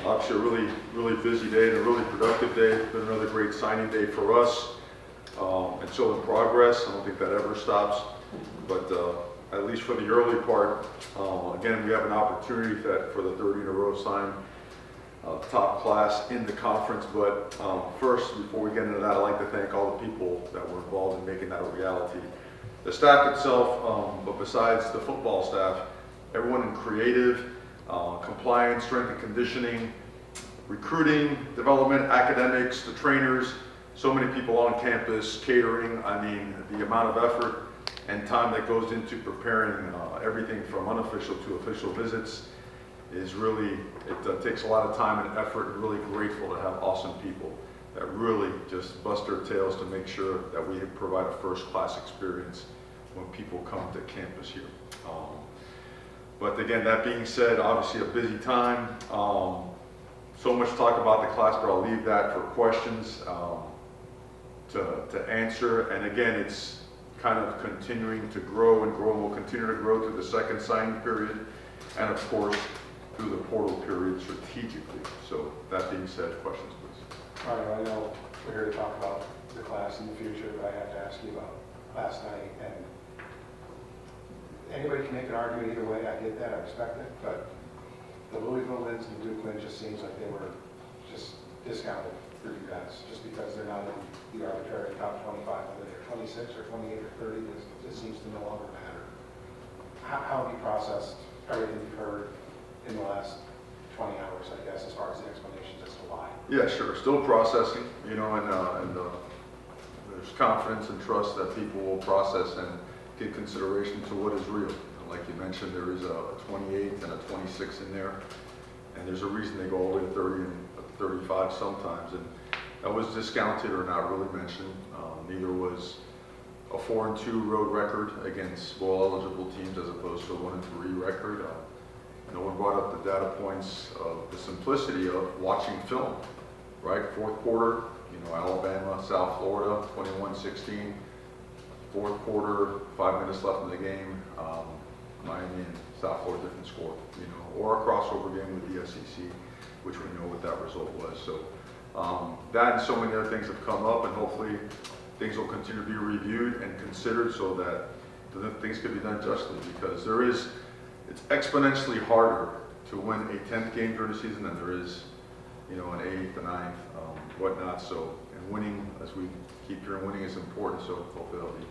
Obviously a really busy day and a really productive day. It's been another great signing day for us. It's still in progress. I don't think that ever stops. But at least for the early part, again, we have an opportunity that for the third in a row sign top class in the conference. But first, before we get into that, I'd like to thank all the people that were involved in making that a reality. The staff itself, but besides the football staff, everyone in creative, compliance, strength and conditioning, recruiting, development, academics, the trainers, so many people on campus, catering. I mean, the amount of effort and time that goes into preparing everything from unofficial to official visits is really, it takes a lot of time and effort, and really grateful to have awesome people that really just bust their tails to make sure that we provide a first-class experience when people come to campus here. But again, that being said, obviously a busy time. So much talk about the class, but I'll leave that for questions to answer. And again, it's kind of continuing to grow and grow, and will continue to grow through the second signing period, and of course, through the portal period strategically. So that being said, questions please. All right, I know we're here to talk about the class in the future, but I have to ask you about last night. And anybody can make an argument either way. I get that, I respect it, but the Louisville wins and the Duke win just seems like they were just discounted for you guys, just because they're not in the arbitrary top 25, whether they're 26 or 28 or 30, it seems to no longer matter. How have you processed everything you've heard in the last 20 hours, I guess, as far as the explanations as to why? Yeah, sure. Still processing, you know, and there's confidence and trust that people will process and give consideration to what is real. Like you mentioned, there is a 28 and a 26 in there, and there's a reason they go all the way to 30 and 35 sometimes, and that was discounted or not really mentioned. Neither was a 4-2 road record against bowl eligible teams as opposed to a 1-3 record. No one brought up the data points of the simplicity of watching film, right? Fourth quarter, you know, Alabama, South Florida, 21-16. Fourth quarter, 5 minutes left in the game, Miami and South Florida, different score, you know, or a crossover game with the SEC, which we know what that result was. So that and so many other things have come up, and hopefully things will continue to be reviewed and considered so that things can be done justly, because it's exponentially harder to win a 10th game during the season than there is, you know, an 8th, a 9th, whatnot. So, and winning, as we keep hearing, winning is important, so hopefully that'll be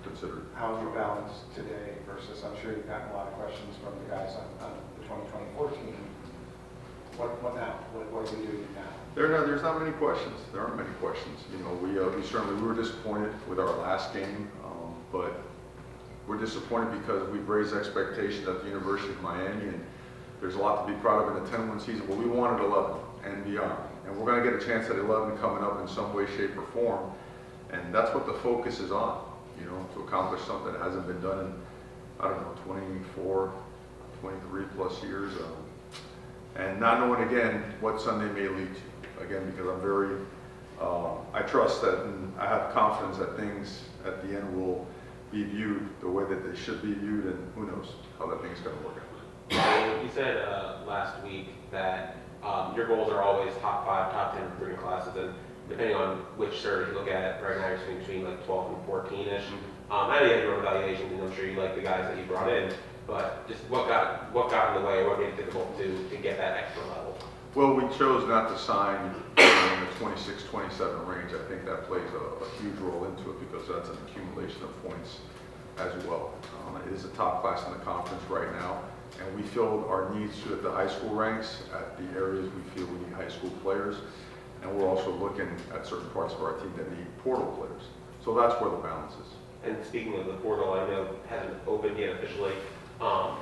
considered. How's your balance today versus, I'm sure you've gotten a lot of questions from the guys on the 2024 team. What now? What do we do now? There's not many questions. There aren't many questions. You know, we were disappointed with our last game, but we're disappointed because we've raised expectations at the University of Miami, and there's a lot to be proud of in a 10-win season, but we wanted 11 and beyond. And we're going to get a chance at 11 coming up in some way, shape, or form, and that's what the focus is on, you know, to accomplish something that hasn't been done in, I don't know, 24, 23 plus years. And not knowing, again, what Sunday may lead to. Again, because I'm very, I trust that, and I have confidence that things at the end will be viewed the way that they should be viewed, and who knows how that thing's going to work out. You said last week that your goals are always top 5, top 10 recruiting classes, and depending on which survey you look at, right now you're between like 12 and 14-ish. I know you have your own evaluations, and I'm sure you like the guys that you brought in, but just what got in the way, what made it difficult to get that extra level? Well, we chose not to sign in the 26, 27 range. I think that plays a huge role into it, because that's an accumulation of points as well. It is a top class in the conference right now, and we filled our needs at the high school ranks at the areas we feel we need high school players, and we're also looking at certain parts of our team that need portal players. So that's where the balance is. And speaking of the portal, I know it hasn't opened yet officially.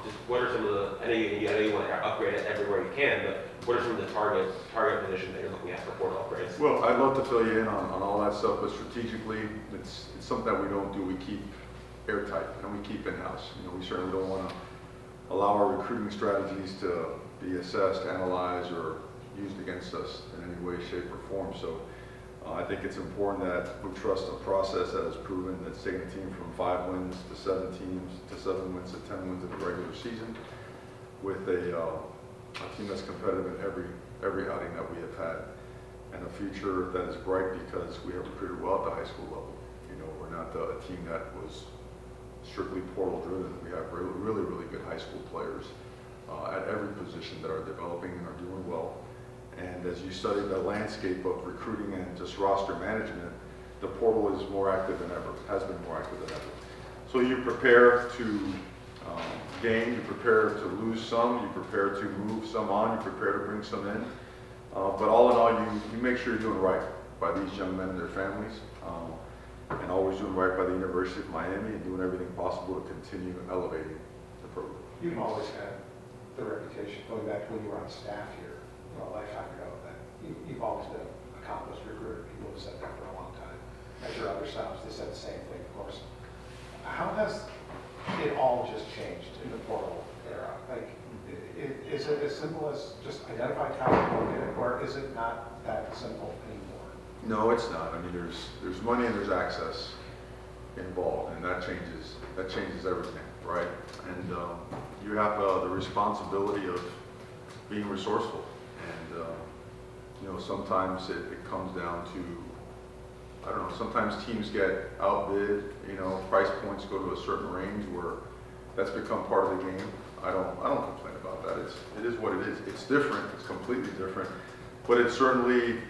Just what are some of the, I know you want to upgrade it everywhere you can, but what are some of the target positions that you're looking at for portal upgrades? Well, I'd love to fill you in on all that stuff, but strategically, it's something that we don't do. We keep airtight, and we keep in-house. You know, we certainly don't want to allow our recruiting strategies to be assessed, analyzed, or used against us in any way, shape, or form. So I think it's important that we trust a process that has proven that's taken a team from 5 wins to 7 teams to 7 wins to 10 wins in the regular season with a a team that's competitive in every outing that we have had, and a future that is bright because we have recruited well at the high school level. You know, we're not a team that was strictly portal driven. We have really good high school players at every position that are developing and are doing well. And as you study the landscape of recruiting and just roster management, the portal is more active than ever, has been more active than ever. So you prepare to gain, you prepare to lose some, you prepare to move some on, you prepare to bring some in. But all in all, you make sure you're doing right by these young men and their families, and always doing right by the University of Miami and doing everything possible to continue elevating the program. You've always had the reputation, going back to when you were on staff here, a lifetime ago, that you've always been an accomplished recruiter. People have said that for a long time. At your other stops, they said the same thing, of course. How has it all just changed in the portal era? Like, is it as simple as just identify talent and get it, or is it not that simple anymore? No, it's not. I mean, there's money and there's access involved, and that changes everything, right? And you have the responsibility of being resourceful, and you know, sometimes it comes down to, I don't know, sometimes teams get outbid, you know, price points go to a certain range where that's become part of the game. I don't complain about that. It is what it is. It's different. It's completely different, but it certainly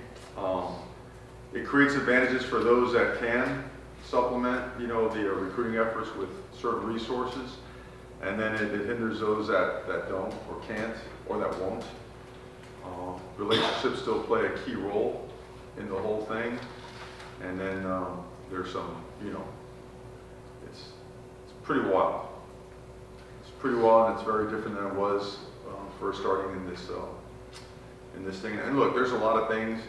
it creates advantages for those that can supplement, you know, the recruiting efforts with certain resources, and then it hinders those that don't or can't or that won't. Relationships still play a key role in the whole thing, and then there's some, you know, it's pretty wild. It's pretty wild, and it's very different than it was first starting in this thing. And look, there's a lot of things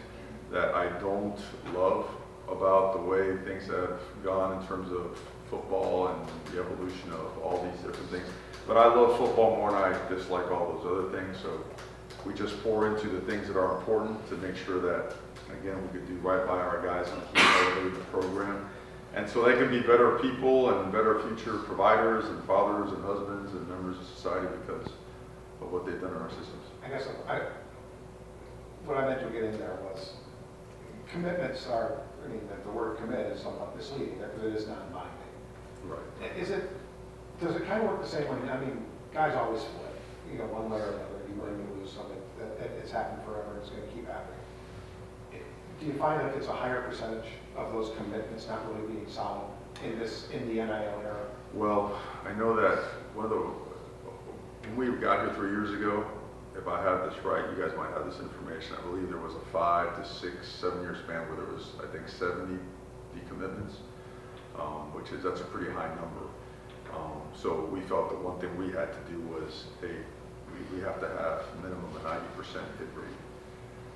that I don't love about the way things have gone in terms of football and the evolution of all these different things. But I love football more than I dislike all those other things. So we just pour into the things that are important to make sure that, again, we could do right by our guys and keep elevating the program. And so they can be better people and better future providers and fathers and husbands and members of society because of what they've done in our systems. I guess what I meant to get in there was commitments are, I mean, the word commit is somewhat misleading because it is non-binding. Right. Does it kind of work the same way? I mean, guys always split, you know, one way or another. You win, you lose something. It's happened forever and it's going to keep happening. Do you find that it's a higher percentage of those commitments not really being solid in the NIL era? Well, I know that when we got here 3 years ago, if I have this right, you guys might have this information. I believe there was a 5 to 6, 7 year span where there was, I think, 70 decommitments, that's a pretty high number. So we felt that one thing we had to do was, hey, we have to have minimum a 90% hit rate.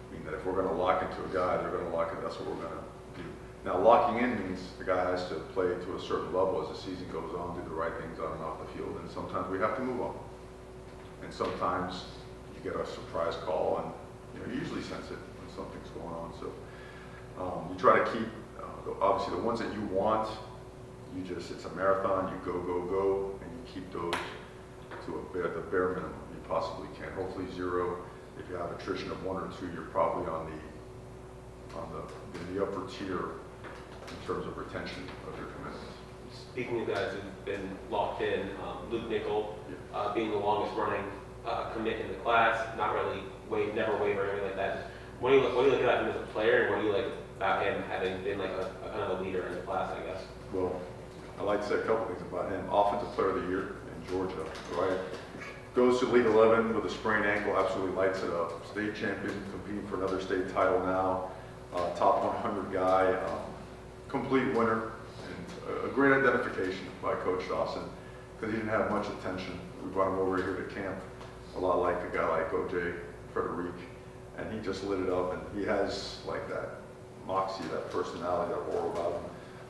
I mean that if we're going to lock into a guy, they're going to lock in. That's what we're going to do. Now, locking in means the guy has to play to a certain level as the season goes on, do the right things on and off the field, and sometimes we have to move on. And sometimes you get a surprise call, and you usually sense it when something's going on. So you try to keep, obviously, the ones that you want. It's a marathon. You go, and you keep those to the bare minimum you possibly can. Hopefully 0. If you have attrition of 1 or 2, you're probably in the upper tier in terms of retention of your commitments. Speaking of guys who've been locked in, Luke Nickel being the longest running commit in the class, not really never waver or anything like that. What do you look at him as a player, and what do you like about him having been like a kind of a leader in the class, I guess? Well, I'd like to say a couple things about him. Offensive Player of the Year in Georgia, right? Goes to Elite 11 with a sprained ankle, absolutely lights it up. State champion, competing for another state title now. Top 100 guy, complete winner, and a great identification by Coach Dawson because he didn't have much attention. We brought him over here to camp, a lot like a guy like O.J. Frederic, and he just lit it up, and he has like that moxie, that personality, that aura about him.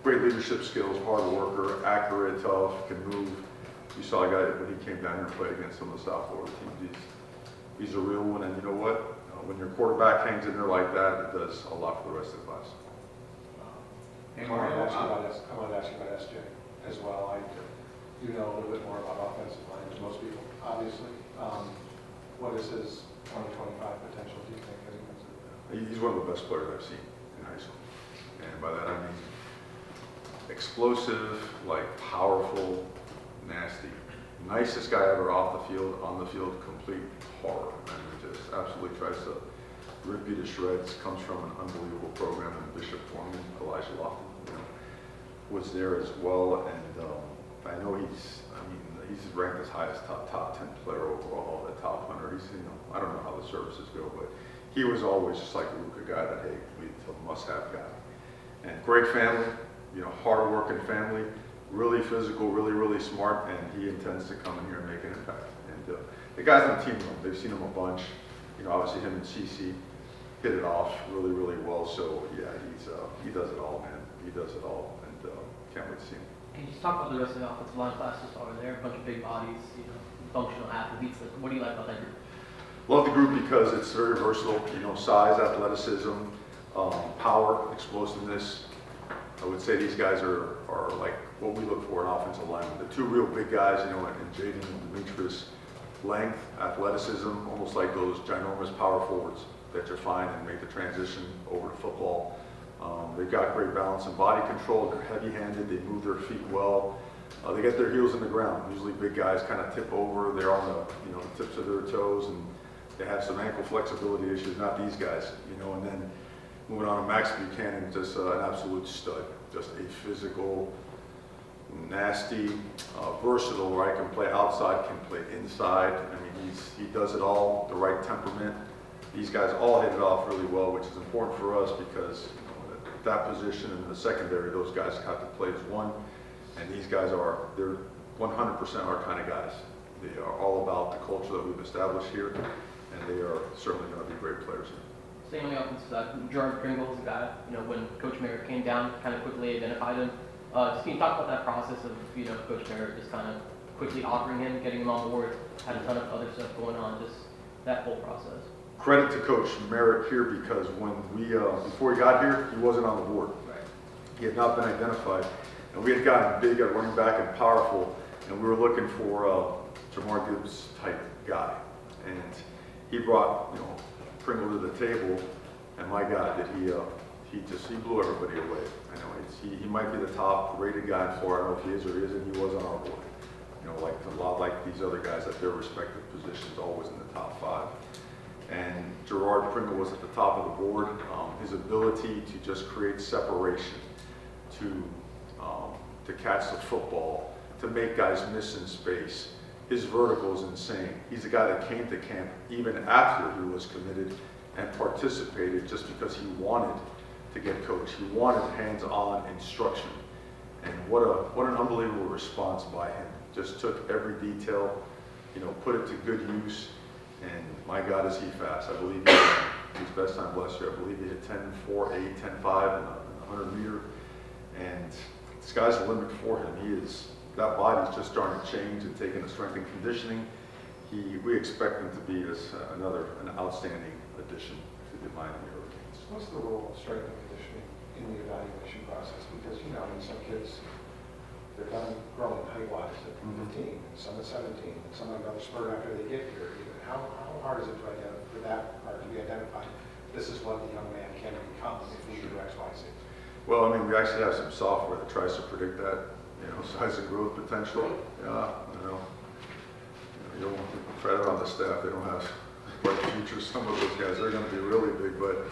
Great leadership skills, hard worker, accurate, tough, can move. You saw a guy when he came down here and played against some of the South Florida teams. He's a real one, and you know what? When your quarterback hangs in there like that, it does a lot for the rest of the class. I wanted to ask you about SJ as well. I do know a little bit more about offensive line than most people, obviously. What is his 2025 potential, do you think, as he comes in? He's one of the best players I've seen in high school. And by that I mean explosive, like powerful, nasty. Nicest guy ever off the field, on the field, complete horror. I mean, just absolutely tries to rip you to shreds, comes from an unbelievable program in Bishop Foreman, Elijah Lofton, was there as well. And I know he's ranked as high as top 10 player overall, the top 100. He's, I don't know how the services go, but he was always just like a Luka guy that, hey, he's a must-have guy. And great family, hard-working family, really physical, really smart, and he intends to come in here and make an impact. And the guys on the team know him. They've seen him a bunch. Obviously him and CC hit it off really well. So yeah, he does it all, man. He does it all, and can't wait to see him. Can you just talk about the rest of the offensive line classes over there? A bunch of big bodies, functional athletes. Like, what do you like about that group? Love the group because it's very versatile. Size, athleticism, power, explosiveness. I would say these guys are like what we look for in offensive linemen. The two real big guys, in Jaden and Demetrius, length, athleticism, almost like those ginormous power forwards that you find and make the transition over to football. They've got great balance and body control. They're heavy-handed. They move their feet well. They get their heels in the ground. Usually big guys kind of tip over. They're on the tips of their toes, and they have some ankle flexibility issues. Not these guys, And then moving on to Max Buchanan, just an absolute stud. Just a physical, nasty, versatile, right? Can play outside, can play inside. I mean, he does it all. The right temperament. These guys all hit it off really well, which is important for us because at that position in the secondary, those guys have to play as one. And these guys they're 100% our kind of guys. They are all about the culture that we've established here, and they are certainly going to be great players here. Staying on the offensive side, Gerard Pringle is a guy, when Coach Merritt came down, kind of quickly identified him. Just can you talk about that process of, Coach Merritt just kind of quickly offering him, getting him on board, had a ton of other stuff going on, just that whole process? Credit to Coach Merritt here because when before he got here, he wasn't on the board. Right. He had not been identified. And we had gotten big at running back and powerful, and we were looking for a Jamar Gibbs type guy. And he brought, Pringle to the table, and my God, did he blew everybody away. I know he might be the top rated guy in Florida. I don't know if he is or he isn't. He was on our board. Like a lot like these other guys at their respective positions, always in the top 5. And Gerard Pringle was at the top of the board. His ability to just create separation, to catch the football, to make guys miss in space. His vertical is insane. He's a guy that came to camp even after he was committed and participated just because he wanted to get coached. He wanted hands-on instruction. And what an unbelievable response by him. Just took every detail, put it to good use. And my God, is he fast. I believe his best time last year, I believe he hit 10.48, 10.5 in the 100-meter. And the sky's the limit for him. That body's just starting to change and taking the strength and conditioning. We expect him to be an outstanding addition to the Miami Hurricanes. What's the role of strength and conditioning in the evaluation process? Because, some kids, they're done growing height-wise at 15, and some at 17, and some have another spurt after they get here. How hard is it to be identified? This is what the young man can become if we do X, Y, Z. Well, we actually have some software that tries to predict that, size and growth potential. Yeah, you don't want to try that on the staff. They don't have bright futures. Some of those guys, they're going to be really big. But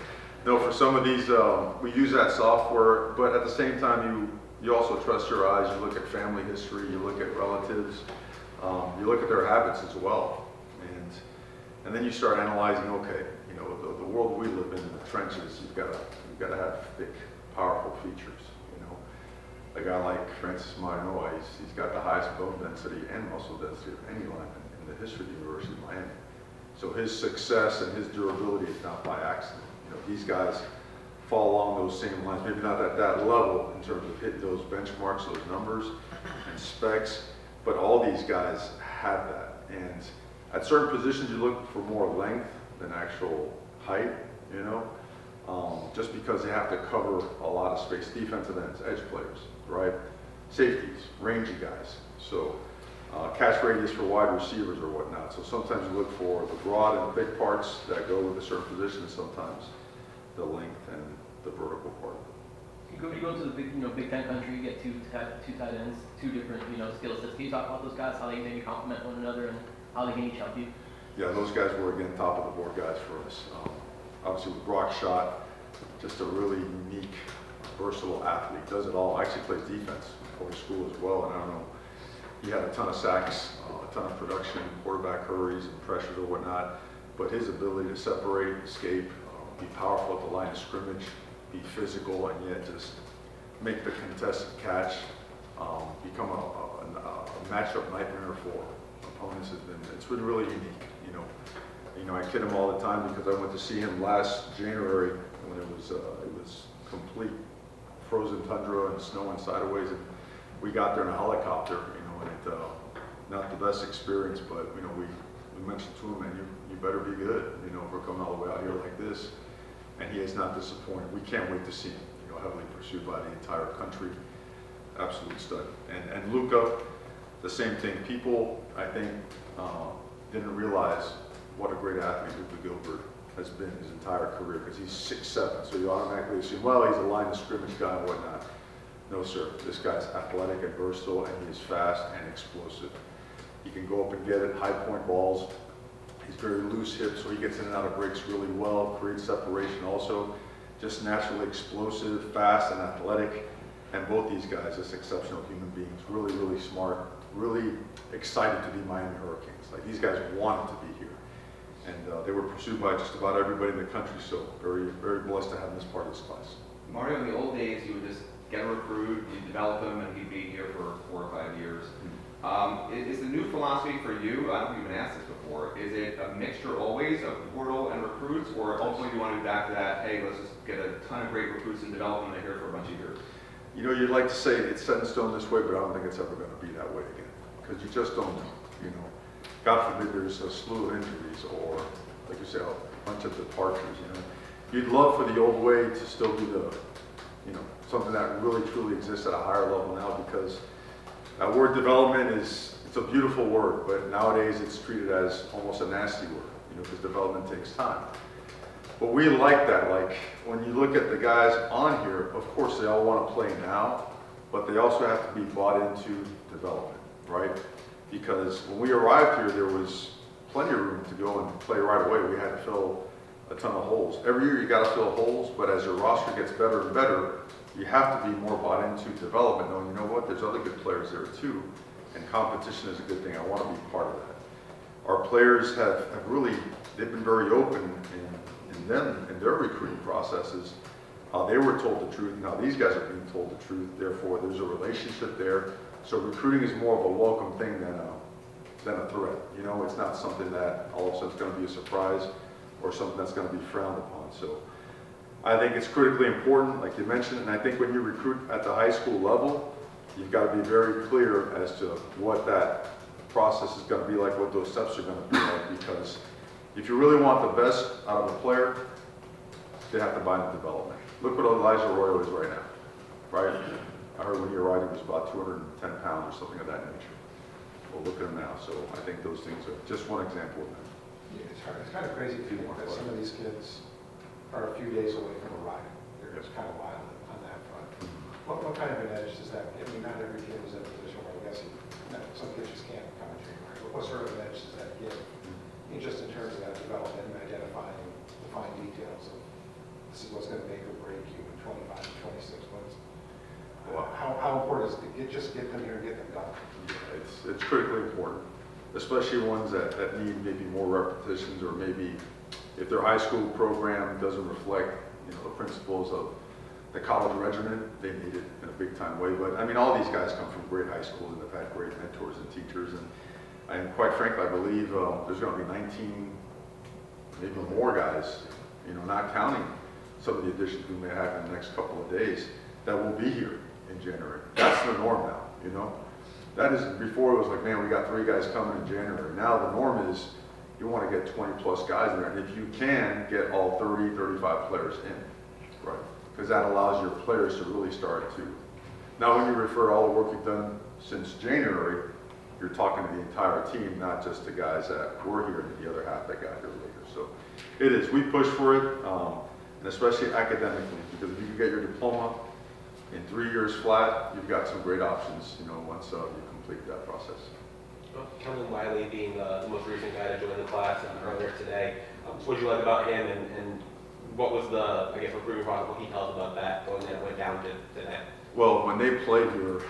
for some of these, we use that software. But at the same time, you also trust your eyes. You look at family history. You look at relatives. You look at their habits as well. And then you start analyzing, okay, the world we live in the trenches, you've got to have thick, powerful features, A guy like Francis Marino, he's got the highest bone density and muscle density of any lineman in the history of the University of Miami. So his success and his durability is not by accident. These guys fall along those same lines, maybe not at that level in terms of hitting those benchmarks, those numbers and specs, but all these guys have that. And at certain positions, you look for more length than actual height, just because they have to cover a lot of space. Defensive ends, edge players, right? Safeties, rangy guys. So catch radius for wide receivers or whatnot. So sometimes you look for the broad and thick parts that go with a certain position, sometimes the length and the vertical part. You go to the Big Ten country, you get two tight ends, two different, skill sets. Can you talk about those guys, how they maybe complement one another and how they can each help you? Yeah, those guys were, again, top of the board guys for us. Obviously with Brock Schott, just a really unique, versatile athlete, does it all. Actually plays defense for school as well, and I don't know, he had a ton of sacks, a ton of production, quarterback hurries and pressures or whatnot, but his ability to separate, escape, be powerful at the line of scrimmage, be physical, and yet just make the contested catch, become a matchup nightmare for opponents. It's been really unique, I kid him all the time because I went to see him last January when it was complete frozen tundra and snow and sideways, and we got there in a helicopter, and not the best experience, but we mentioned to him, man, you better be good, if we're coming all the way out here like this. And he is not disappointed. We can't wait to see him, heavily pursued by the entire country. Absolute stud. And Luka, the same thing. People, I think, didn't realize what a great athlete Luka Gilbert has been his entire career, because he's 6'7", so you automatically assume, well, he's a line of scrimmage guy and whatnot. No, sir. This guy's athletic and versatile, and he is fast and explosive. He can go up and get it, high point balls. He's very loose hip, so he gets in and out of breaks really well, creates separation also. Just naturally explosive, fast, and athletic. And both these guys, just exceptional human beings, really, really smart, really excited to be Miami Hurricanes. Like, these guys wanted to be here. And they were pursued by just about everybody in the country, so very, very blessed to have them as part of this class. Mario, in the old days, you would just get a recruit, you develop him, and he'd be here for 4 or 5 years. Is the new philosophy for you, I don't think you've been asked this before, is it a mixture always of portal and recruits, or ultimately do you want to be back to that, hey, let's just get a ton of great recruits and develop them here for a bunch of years? You'd like to say it's set in stone this way, but I don't think it's ever going to be that way again, because you just don't know, God forbid there's a slew of injuries, or, like you say, a bunch of departures, You'd love for the old way to still be the, something that really truly exists at a higher level now, because that word development it's a beautiful word, but nowadays it's treated as almost a nasty word, because development takes time. But we like that. Like, when you look at the guys on here, of course they all want to play now, but they also have to be bought into development, right? Because when we arrived here, there was plenty of room to go and play right away. We had to fill a ton of holes. Every year you got to fill holes, but as your roster gets better and better, you have to be more bought into development, knowing, there's other good players there too, and competition is a good thing. I want to be part of that. Our players have really, they've been very open in their recruiting processes. They were told the truth. Now these guys are being told the truth. Therefore, there's a relationship there. So recruiting is more of a welcome thing than a threat. It's not something that all of a sudden is going to be a surprise or something that's going to be frowned upon. So I think it's critically important, like you mentioned, and I think when you recruit at the high school level, you've got to be very clear as to what that process is going to be like, what those steps are going to be like, because if you really want the best out of a player, they have to buy into development. Look what Elijah Arroyo is right now, right? I heard when he arrived he was about 210 pounds or something of that nature. Well, look at him now. So I think those things are just one example of that. Yeah, it's kind of crazy to think that some of these kids are a few days away from arriving. They're just kind of wild on that front. What kind of an edge does that give? I mean, not every kid is in a position where I guess some kids just can't come in January. But what sort of an edge does that give? Just in terms of that development and identifying the fine details of this is what's going to make or break you in 25 to 26 months. How important is it to just get them here and get them done? Yeah, it's critically important, especially ones that need maybe more repetitions, or maybe if their high school program doesn't reflect the principles of the college regimen, they need it in a big time way. But I mean, all these guys come from great high schools and have had great mentors and teachers, and quite frankly, I believe there's going to be 19, maybe more guys, not counting some of the additions we may have in the next couple of days, that will be here in January. That's the norm now, That is, before it was like, man, we got 3 guys coming in January. Now the norm is you want to get 20 plus guys in there, and if you can, get all 30, 35 players in, right? Because that allows your players to really start to. Now when you refer all the work you've done since January, you're talking to the entire team, not just the guys that were here and the other half that got here later. So it is, we push for it, and especially academically, because if you can get your diploma in 3 years flat, you've got some great options, once you complete that process. Kellen Wiley being the most recent guy to join the class earlier today, what did you like about him, and what was the, I guess, recruiting process, what he tells about that going that went down to today? Well, when they played here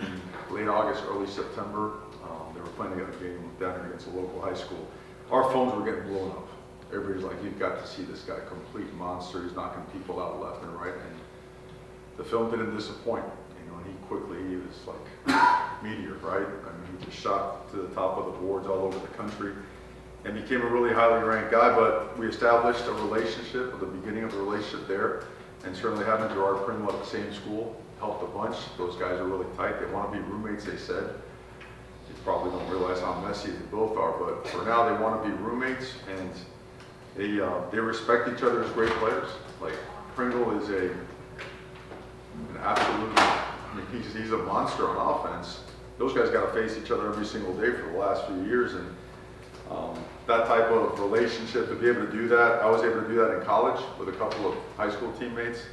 in late August, early September, they were playing a game down here against a local high school. Our phones were getting blown up. Everybody's like, you've got to see this guy, complete monster. He's knocking people out left and right. And the film didn't disappoint. And he was like meteor, right? I mean, he just shot to the top of the boards all over the country and became a really highly ranked guy. But we established a relationship at the beginning of the relationship there. And certainly having Gerard Pringle at the same school helped a bunch. Those guys are really tight. They want to be roommates, they said. You probably don't realize how messy they both are, but for now they want to be roommates, and they respect each other as great players. Like Pringle is an absolute, he's a monster on offense. Those guys got to face each other every single day for the last few years, and that type of relationship, to be able to do that, I was able to do that in college with a couple of high school teammates.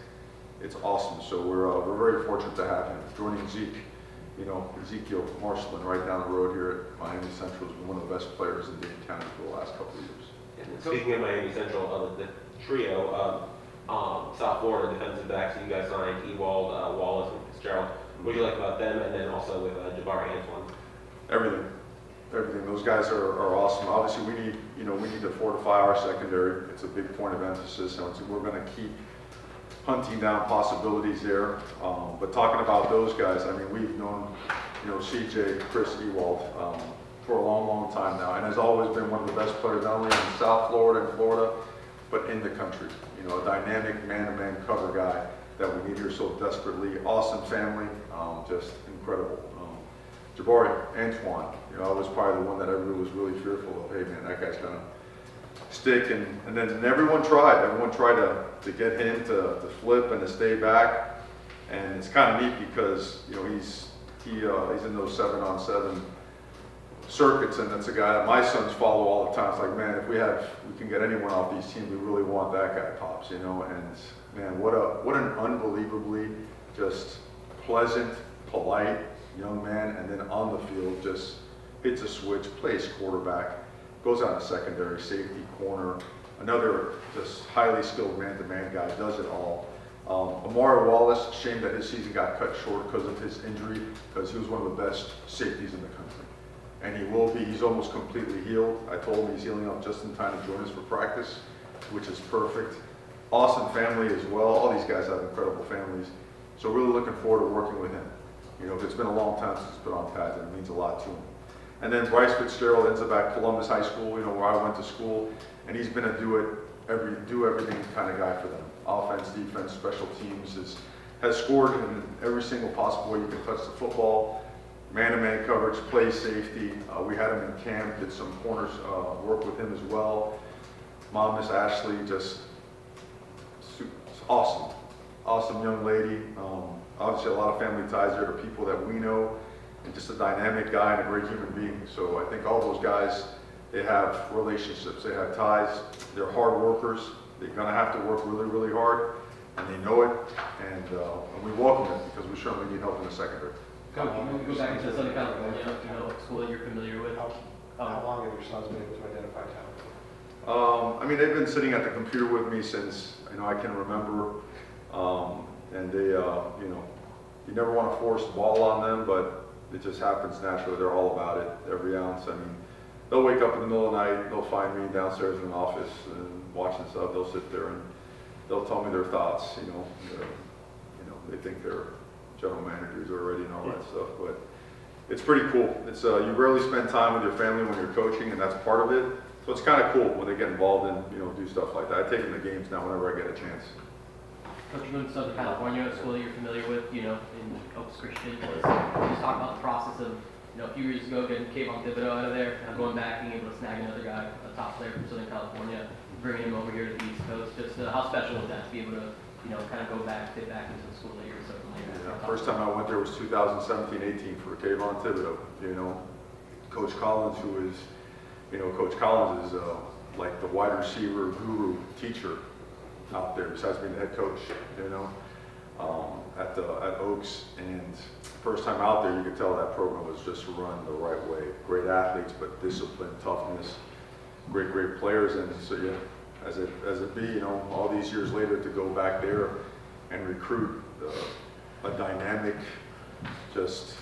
It's awesome. So we're very fortunate to have him joining Zeke. Ezekiel Marshland right down the road here at Miami Central is one of the best players in Dane County for the last couple of years. And speaking of Miami Central, the trio, South Florida defensive backs that you guys signed, Ewald, Wallace, and Fitzgerald. What do you like about them? And then also with Jabari Antoine? Everything. Those guys are awesome. Obviously, we need to fortify our secondary. It's a big point of emphasis, and we're going to keep hunting down possibilities there. But talking about those guys, I mean, we've known, CJ, Chris Ewald, for a long, long time now, and has always been one of the best players, not only in South Florida and Florida, but in the country. A dynamic man-to-man cover guy that we need here so desperately. Awesome family, just incredible. Jabari Antoine, I was probably the one that everybody was really fearful of. Hey man, that guy's gonna stick, and then everyone tried. Everyone tried to get him to flip and to stay back, and it's kind of neat because he's in those 7-on-7 circuits, and that's a guy that my sons follow all the time. It's like, man, if we can get anyone off these teams, we really want that guy, Pops, and man, what an unbelievably just pleasant, polite young man, and then on the field just hits a switch, plays quarterback, goes out to secondary, safety, corner, another just highly skilled man-to-man guy, does it all. Mario Wallace, shame that his season got cut short because of his injury, because he was one of the best safeties in the country. And he will be, he's almost completely healed. I told him he's healing up just in time to join us for practice, which is perfect. Awesome family as well. All these guys have incredible families. So really looking forward to working with him. It's been a long time since it's been on pads, and it means a lot to him. And then Bryce Fitzgerald ends up at Columbus High School, where I went to school, and he's been a do everything kind of guy for them. Offense, defense, special teams, has scored in every single possible way you can touch the football. Man-to-man coverage, play safety. We had him in camp, did some corners work with him as well. Mom, Miss Ashley, just awesome. Awesome young lady. Obviously a lot of family ties there to people that we know, and just a dynamic guy and a great human being. So I think all those guys, they have relationships, they have ties, they're hard workers. They're gonna have to work really, really hard, and they know it, and we welcome it because we certainly need help in the secondary. Coach, go back into Southern California, a school that you're familiar with. How long have your sons been able to identify talent? I mean, they've been sitting at the computer with me since, I can remember, and they, you never want to force the ball on them, but it just happens naturally. They're all about it, every ounce. I mean, they'll wake up in the middle of the night, they'll find me downstairs in an office and watching stuff. They'll sit there and they'll tell me their thoughts. They think they're general managers already and all that stuff, but it's pretty cool. It's you rarely spend time with your family when you're coaching, and that's part of it. So it's kind of cool when they get involved and do stuff like that. I take them to games now whenever I get a chance. Coach, you went to Southern California, a school that you're familiar with, in Oaks Christian. Just talk about the process of, a few years ago getting Kayvon Thibodeau out of there, going back, being able to snag another guy, a top player from Southern California, bringing him over here to the East Coast. Just how special is that to be able to kind of get back into the school year or something like that? Yeah, first time I went there was 2017-18 for Kayvon Thibodeau. Coach Collins, Coach Collins is like the wide receiver guru teacher out there, besides being the head coach, at Oaks. And first time out there, you could tell that program was just run the right way. Great athletes, but discipline, toughness, great players. And so, yeah, as it be, all these years later to go back there and recruit a dynamic, just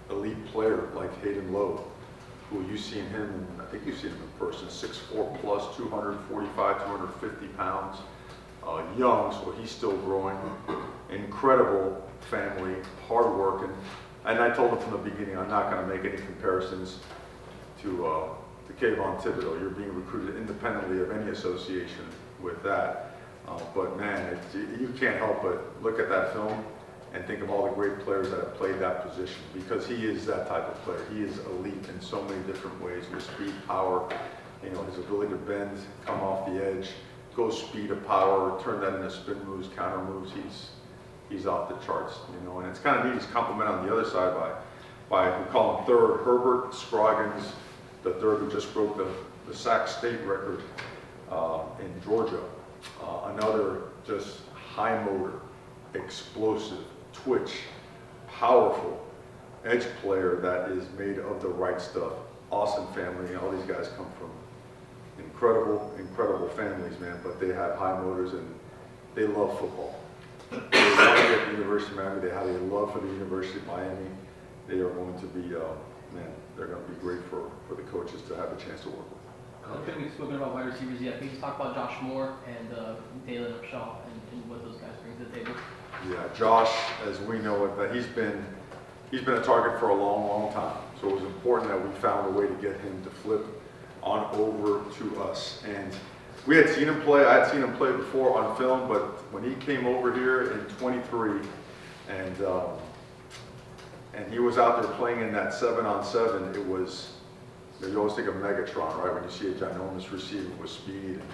elite player like Hayden Lowe, who you've seen him, I think you've seen him in person, 6'4 plus, 245, 250 pounds, young, so he's still growing, incredible family, hardworking, and I told him from the beginning, I'm not going to make any comparisons to Kayvon Thibodeau. You're being recruited independently of any association with that, but man, you can't help but look at that film and think of all the great players that have played that position, because he is that type of player. He is elite in so many different ways, with speed, power, his ability to bend, come off the edge, go speed to power, turn that into spin moves, counter moves. He's off the charts, and it's kind of neat. He's complimented on the other side by we call him third, Herbert Scroggins, the third, who just broke the sack state record in Georgia. Another just high motor, explosive, twitch, powerful edge player that is made of the right stuff. Awesome family. All these guys come from incredible families, man, but they have high motors and they love football. They want to get the University of Miami. They have a love for the University of Miami. They are going to be, they're going to be great for the coaches to have a chance to work with. I think we've spoken about wide receivers yet. Please talk about Josh Moore and Dalen Upshaw and what those guys bring to the table. Yeah, Josh, as we know it, that he's been a target for a long time. So it was important that we found a way to get him to flip on over to us. And we had seen him play. I had seen him play before on film, but when he came over here in 23, and he was out there playing in that 7-on-7, it was, you always think of Megatron, right? When you see a ginormous receiver with speed, and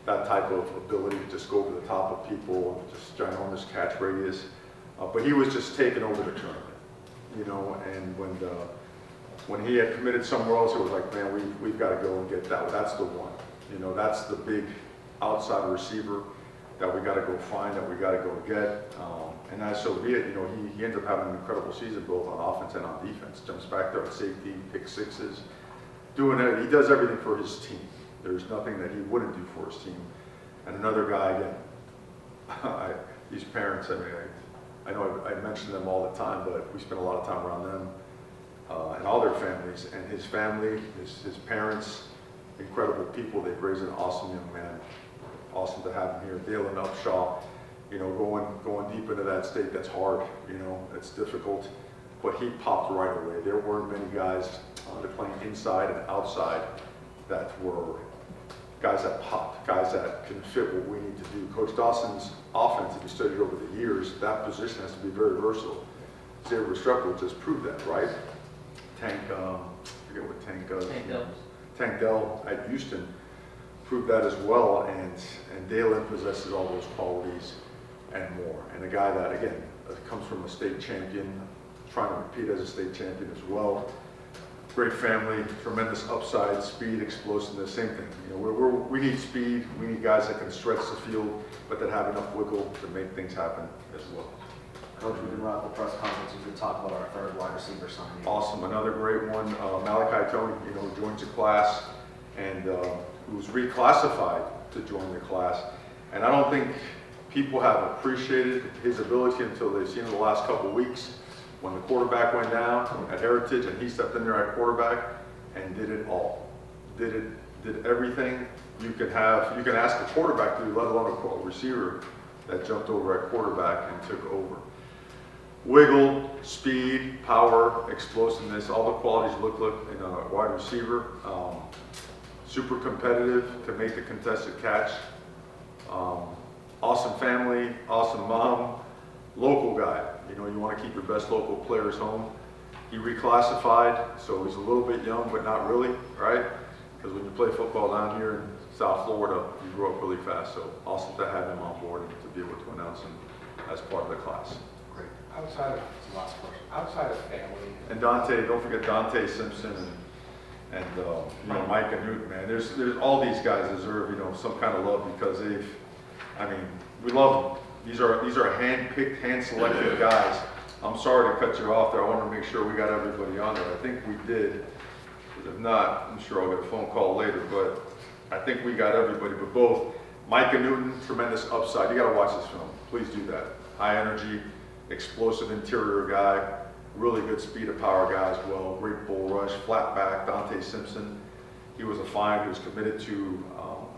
that type of ability to just go over the top of people, just ginormous catch radius. But he was just taking over the tournament, and when he had committed somewhere else, it was like, man, we've got to go and get that. That's the one. That's the big outside receiver that we got to go find, that we got to go get. And as so be it, he ended up having an incredible season both on offense and on defense. Jumps back there at safety, pick sixes, doing it. He does everything for his team. There's nothing that he wouldn't do for his team. And another guy, again, these parents, I know I mention them all the time, but we spend a lot of time around them and all their families. And his family, his parents, incredible people. They've raised an awesome young man. Awesome to have him here. Dalen Upshaw, going deep into that state, that's hard, it's difficult. But he popped right away. There weren't many guys playing inside and outside that were guys that popped, guys that can fit what we need to do. Coach Dawson's offense, if you studied over the years, that position has to be very versatile. Xavier Restrepo just proved that, right? Tank, I forget what Tank does. Tank Dell at Houston proved that as well, and Dalen possesses all those qualities and more. And a guy that, again, comes from a state champion, trying to repeat as a state champion as well. Great family, tremendous upside, speed, explosiveness, same thing. We need speed, we need guys that can stretch the field, but that have enough wiggle to make things happen as well. Coach, we did run the press conference, we did talk about our third wide receiver signing. Awesome, another great one. Malachi Tony, joins the class and who's reclassified to join the class. And I don't think people have appreciated his ability until they've seen him the last couple of weeks when the quarterback went down at Heritage and he stepped in there at quarterback and did it all. Did everything you can ask a quarterback to do, let alone a receiver that jumped over at quarterback and took over. Wiggle, speed, power, explosiveness, all the qualities look in a wide receiver. Super competitive to make the contested catch. Awesome family, awesome mom, local guy. You want to keep your best local players home. He reclassified, so he's a little bit young, but not really, right? Because when you play football down here in South Florida, you grew up really fast, so awesome to have him on board and to be able to announce him as part of the class. Great. Outside of, That's the last question. outside of family, And Dante, don't forget Dante Simpson and you know, Mike and Newt, man. There's all these guys deserve, you know, some kind of love because I mean, we love them. These are hand-picked, hand-selected guys. I'm sorry to cut you off there. I want to make sure we got everybody on there. I think we did. If not, I'm sure I'll get a phone call later, but I think we got everybody. But both Mike and Newton, tremendous upside. You got to watch this film. Please do that. High energy, explosive interior guy, really good speed of power guy as well. Great bull rush, flat back. Dante Simpson, he was a find. He was committed to,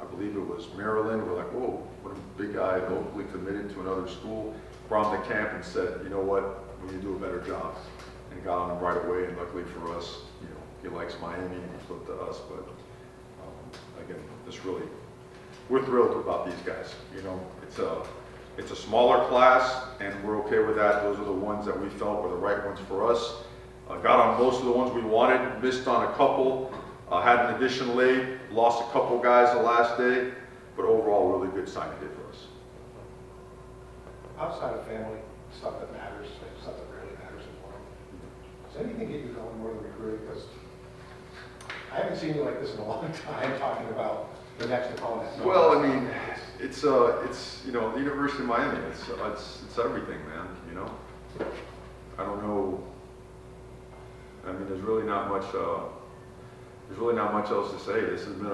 I believe it was Maryland. We're like, whoa, what a big guy, locally committed to another school. Brought him to camp and said, you know what, we need to do a better job. And got on him right away. And luckily for us, you know, he likes Miami and he flipped to us. But again, just really, we're thrilled about these guys. You know, it's a smaller class, and we're okay with that. Those are the ones that we felt were the right ones for us. Got on most of the ones we wanted, missed on a couple, had an addition late, lost a couple guys the last day, but overall, really good signing day for us. outside of family, stuff that matters, like stuff that really matters in life. Does anything get you going more than recruiting? Because I haven't seen you like this in a long time, talking about the next opponent. Well, I mean, it's you know, the University of Miami. It's everything, man. You know, I don't know. I mean, there's really not much. Else to say. This has been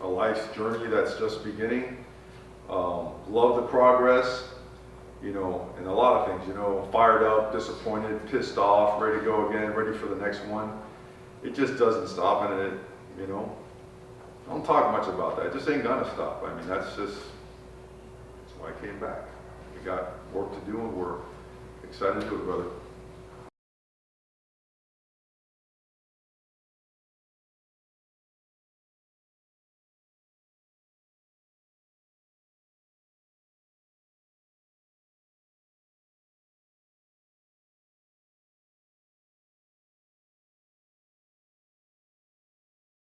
a life's journey that's just beginning. Love the progress. You know, and a lot of things. You know, fired up, disappointed, pissed off, ready to go again, ready for the next one. It just doesn't stop, and it, you know. Don't talk much about that. It just ain't gonna stop. I mean, that's why I came back. We got work to do, and we're excited to do it, brother.